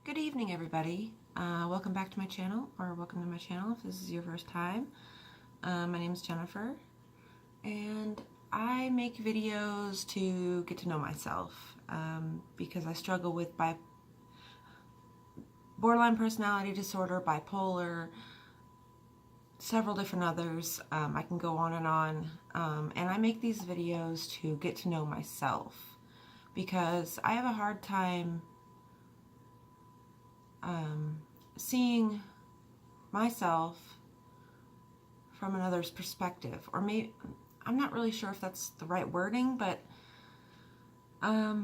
Good evening, everybody. Welcome back to my channel, or welcome to my channel if this is your first time. My name is Jennifer, and I make videos to get to know myself because I struggle with borderline personality disorder, bipolar, several different others. I can go on, and I make these videos to get to know myself because I have a hard time seeing myself from another's perspective, or maybe I'm not really sure if that's the right wording, but I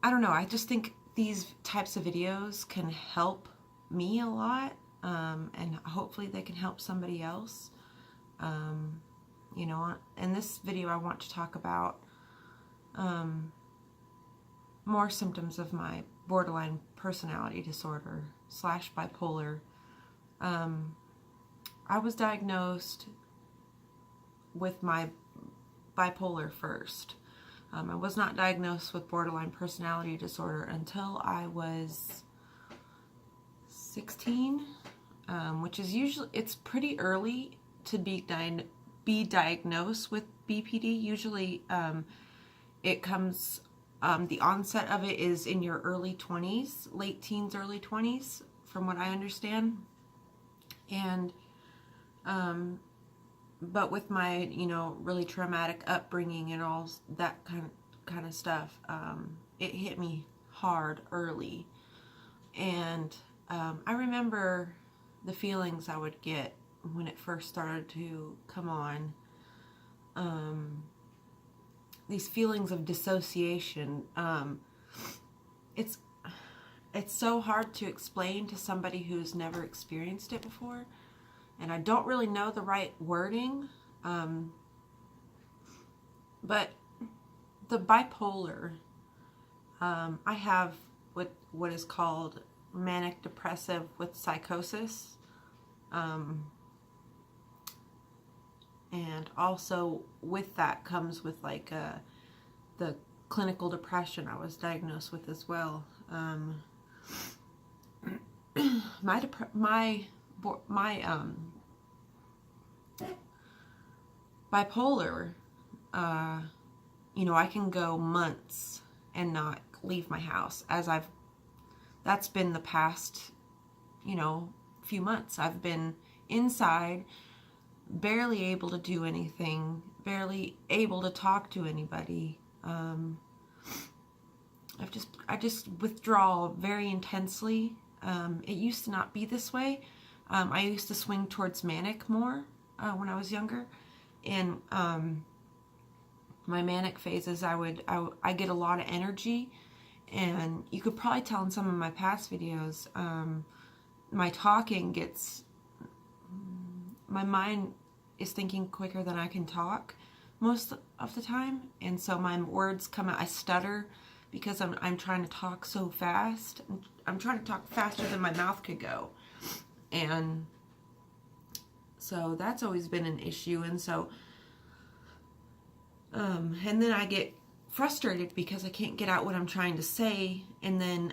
don't know. I just think these types of videos can help me a lot, and hopefully they can help somebody else. In this video I want to talk about more symptoms of my borderline personality disorder / bipolar. I was diagnosed with my bipolar first. I was not diagnosed with borderline personality disorder until I was 16, which is usually, it's pretty early to be diagnosed with BPD. Usually it comes, the onset of it is in your early 20s, late teens, early 20s, from what I understand. And but with my, really traumatic upbringing and all that kind of stuff, it hit me hard early. And I remember the feelings I would get when it first started to come on. These feelings of dissociation. It's so hard to explain to somebody who's never experienced it before, and I don't really know the right wording, but the bipolar, I have what is called manic depressive with psychosis, and also with that comes with like the clinical depression I was diagnosed with as well. My bipolar, I can go months and not leave my house, that's been the past, few months. I've been inside, barely able to do anything, barely able to talk to anybody. I just withdraw very intensely. It used to not be this way. I used to swing towards manic more when I was younger, and my manic phases, I get a lot of energy, and you could probably tell in some of my past videos, my talking gets, my mind is thinking quicker than I can talk most of the time, and so my words come out, I stutter because I'm trying to talk so fast. I'm trying to talk faster than my mouth could go, and so that's always been an issue. And so and then I get frustrated because I can't get out what I'm trying to say, and then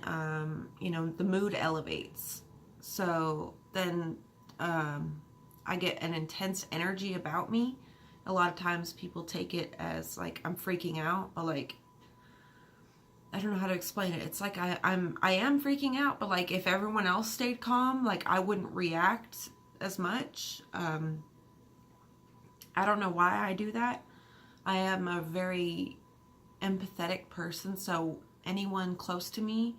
the mood elevates. So then I get an intense energy about me. A lot of times people take it as like I'm freaking out, or like, I don't know how to explain it. It's like I am freaking out, but like if everyone else stayed calm, like I wouldn't react as much. I don't know why I do that. I am a very empathetic person, so anyone close to me,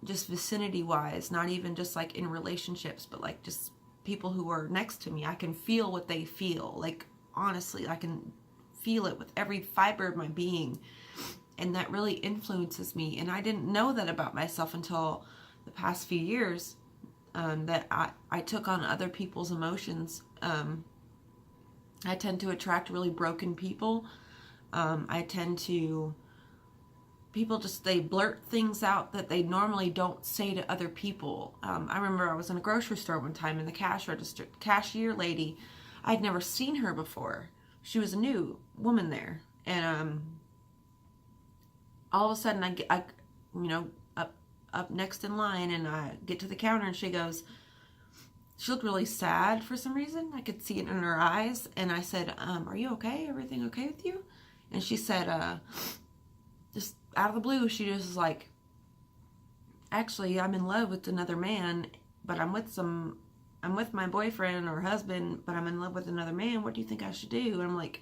just vicinity wise, not even just like in relationships, but like just people who are next to me, I can feel what they feel. Like, honestly, I can feel it with every fiber of my being, and that really influences me. And I didn't know that about myself until the past few years, that I took on other people's emotions. I tend to attract really broken people. People they blurt things out that they normally don't say to other people. I remember I was in a grocery store one time, and the cashier lady, I'd never seen her before. She was a new woman there, and all of a sudden I up next in line, and I get to the counter, and she looked really sad for some reason. I could see it in her eyes. And I said, are you okay? Everything okay with you? And she said, just out of the blue, she just was like, actually, I'm in love with another man, but I'm with my boyfriend or husband, but I'm in love with another man. What do you think I should do? And I'm like,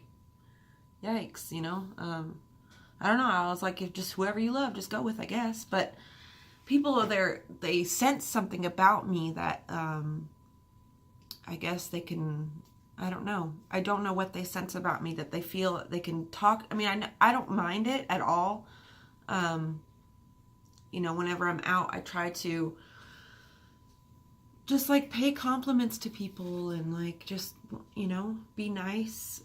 yikes, you know? I don't know. I was like, if just whoever you love, just go with, I guess. But people are there, they sense something about me that, I guess they can, I don't know. I don't know what they sense about me that they feel that they can talk. I mean, I don't mind it at all. You know, whenever I'm out, I try to just like pay compliments to people and like just, you know, be nice.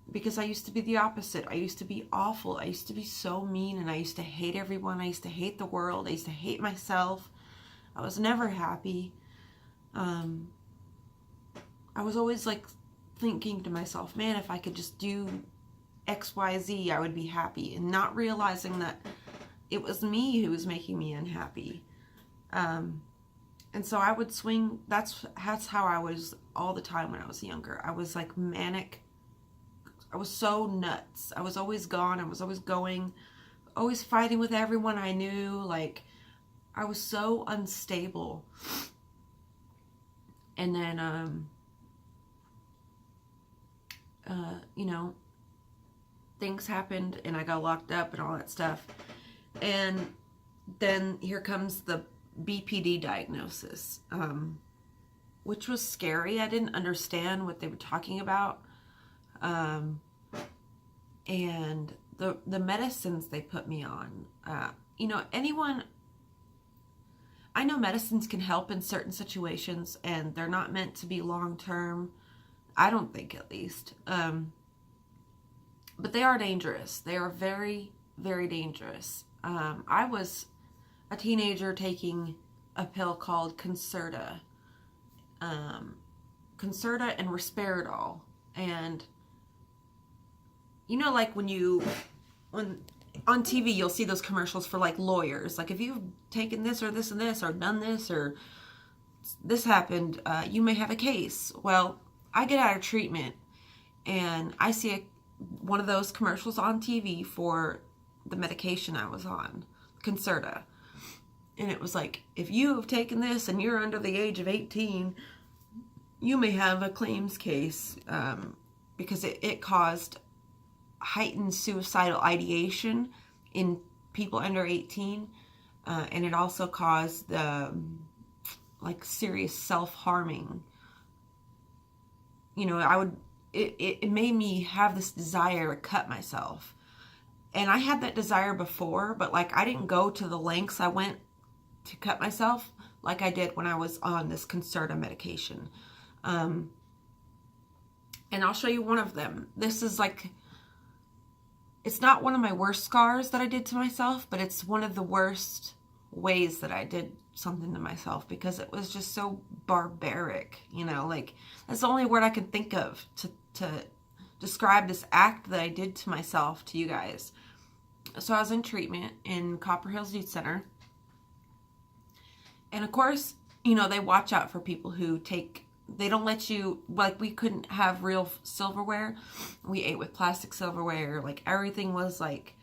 Because I used to be the opposite. I used to be awful. I used to be so mean, and I used to hate everyone. I used to hate the world. I used to hate myself. I was never happy. I was always like thinking to myself, man, if I could just do X, Y, Z, I would be happy, and not realizing that it was me who was making me unhappy. And so I would swing. That's how I was all the time when I was younger. I was like manic. I was so nuts. I was always gone. I was always going, always fighting with everyone I knew. Like, I was so unstable. And then, you know, things happened and I got locked up and all that stuff. And then here comes the BPD diagnosis, which was scary. I didn't understand what they were talking about. And the medicines they put me on, you know, I know medicines can help in certain situations, and they're not meant to be long-term. I don't think, at least. But they are dangerous. They are very, very dangerous. I was a teenager taking a pill called Concerta. Concerta and Risperidol. And you know, like when on TV you'll see those commercials for like lawyers, like if you've taken this or this and this or done this or this happened, you may have a case. Well, I get out of treatment and I see one of those commercials on TV for the medication I was on, Concerta. And it was like, if you have taken this and you're under the age of 18, you may have a claims case, because it caused heightened suicidal ideation in people under 18, and it also caused like serious self-harming. You know, it made me have this desire to cut myself, and I had that desire before, but like I didn't go to the lengths I went to cut myself like I did when I was on this Concerta medication. And I'll show you one of them. This is like, it's not one of my worst scars that I did to myself, but it's one of the worst ways that I did something to myself, because it was just so barbaric, you know, like that's the only word I can think of to describe this act that I did to myself to you guys. So I was in treatment in Copper Hills Youth Center. And of course, you know, they watch out for people who they don't let you, like we couldn't have real silverware. We ate with plastic silverware. Like everything was like,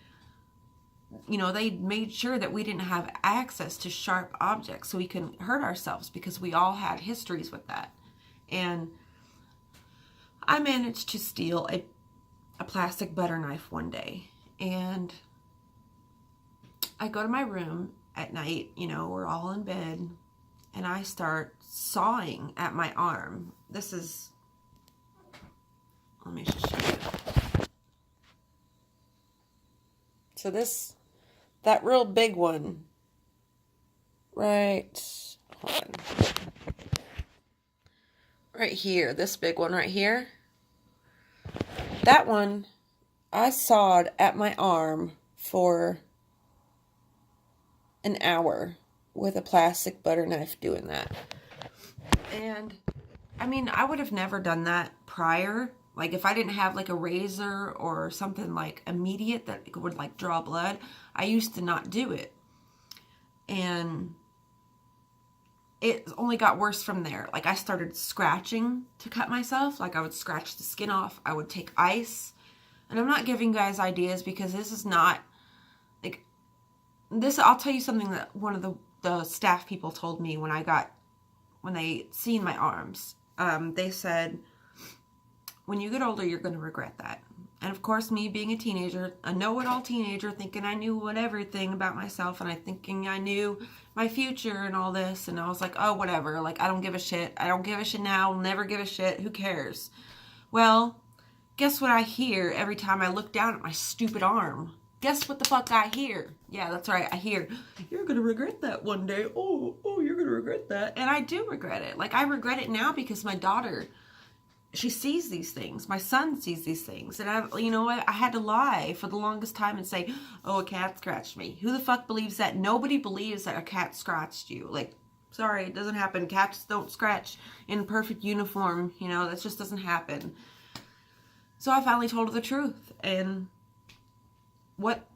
you know, they made sure that we didn't have access to sharp objects so we couldn't hurt ourselves, because we all had histories with that. And I managed to steal a plastic butter knife one day. And I go to my room at night, you know, we're all in bed, and I start sawing at my arm. Let me just show you. So that real big one, right here, this big one right here, that one, I sawed at my arm for an hour with a plastic butter knife doing that. And I mean, I would have never done that prior. Like if I didn't have like a razor or something like immediate that would like draw blood, I used to not do it. And it only got worse from there. Like, I started scratching to cut myself. Like, I would scratch the skin off. I would take ice. And I'm not giving guys ideas because this is not, like, this, I'll tell you something that one of the staff people told me when they seen my arms. They said, when you get older, you're going to regret that. And of course, me being a teenager, a know-it-all teenager, thinking I knew everything about myself, and thinking I knew my future and all this, and I was like, oh, whatever, like, I don't give a shit. I don't give a shit now. I'll never give a shit. Who cares? Well, guess what I hear every time I look down at my stupid arm? Guess what the fuck I hear? Yeah, that's right. I hear, you're going to regret that one day. Oh, you're going to regret that. And I do regret it. Like, I regret it now because my daughter, she sees these things. My son sees these things. And I had to lie for the longest time and say, oh, a cat scratched me. Who the fuck believes that? Nobody believes that a cat scratched you. Like, sorry, it doesn't happen. Cats don't scratch in perfect uniform. That just doesn't happen. So I finally told her the truth. And what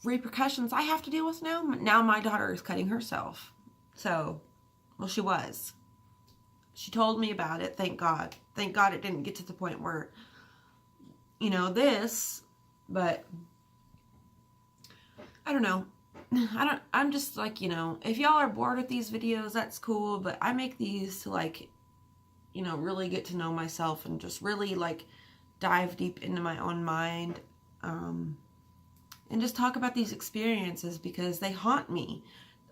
repercussions I have to deal with now? Now my daughter is cutting herself. So, well, she was. She told me about it, thank God. Thank God it didn't get to the point where, this, but I don't know. I'm just like, if y'all are bored with these videos, that's cool, but I make these to, like, really get to know myself and just really, like, dive deep into my own mind, and just talk about these experiences because they haunt me.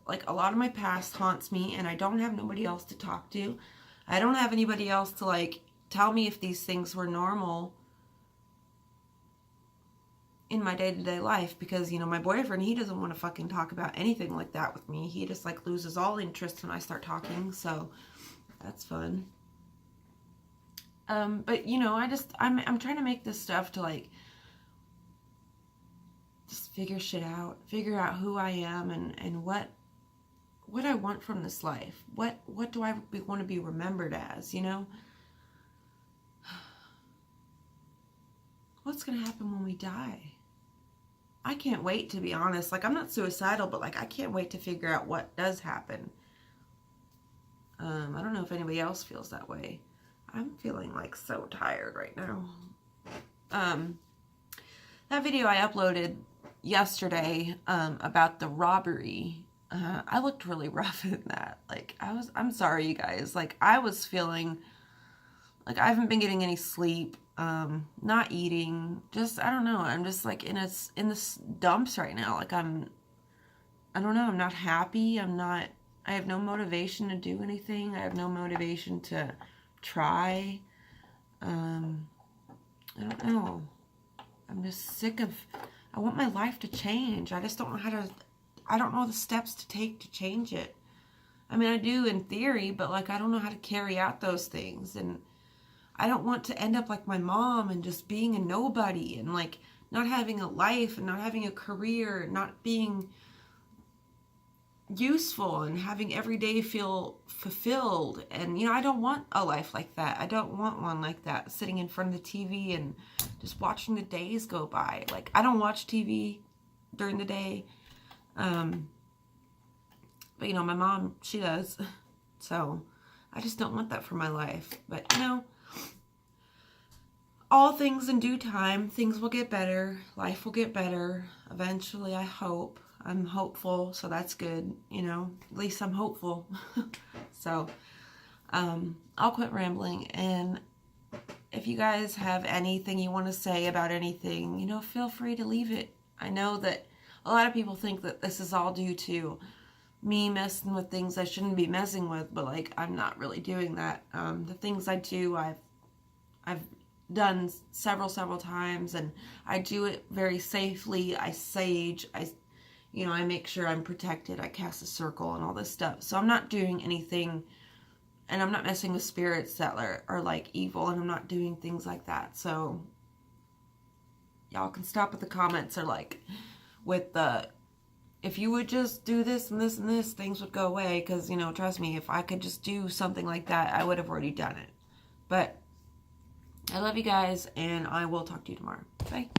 Like, a lot of my past haunts me, and I don't have nobody else to talk to. I don't have anybody else to, like, tell me if these things were normal in my day-to-day life because, my boyfriend, he doesn't want to fucking talk about anything like that with me. He just, like, loses all interest when I start talking, so that's fun. But, I'm trying to make this stuff to, like, just figure out who I am and what I want from this life. What do I want to be remembered as, What's going to happen when we die? I can't wait, to be honest. Like, I'm not suicidal, but, like, I can't wait to figure out what does happen. I don't know if anybody else feels that way. I'm feeling, like, so tired right now. That video I uploaded yesterday, about the robbery, I looked really rough in that. Like, I'm sorry, you guys. Like, I was feeling like I haven't been getting any sleep, not eating, just, I don't know. I'm just, like, in this dumps right now. Like, I don't know. I'm not happy. I have no motivation to do anything. I have no motivation to try. I don't know. I'm just sick of, I want my life to change. I just don't know I don't know the steps to take to change it. I mean, I do in theory, but, like, I don't know how to carry out those things. And I don't want to end up like my mom and just being a nobody and, like, not having a life and not having a career and not being useful and having every day feel fulfilled. And, I don't want a life like that. I don't want one like that, sitting in front of the TV and just watching the days go by. Like, I don't watch TV during the day. But, my mom, she does. So, I just don't want that for my life. But, all things in due time, things will get better. Life will get better. Eventually, I hope. I'm hopeful, so that's good. At least I'm hopeful. So, I'll quit rambling. And if you guys have anything you want to say about anything, feel free to leave it. I know that a lot of people think that this is all due to me messing with things I shouldn't be messing with, but, like, I'm not really doing that. The things I do, I've done several times, and I do it very safely. I sage, I make sure I'm protected. I cast a circle and all this stuff. So I'm not doing anything, and I'm not messing with spirits that are like evil, and I'm not doing things like that. So y'all can stop with the comments or, like, with the, if you would just do this and this and this, things would go away. Because, trust me, if I could just do something like that, I would have already done it. But I love you guys, and I will talk to you tomorrow. Bye.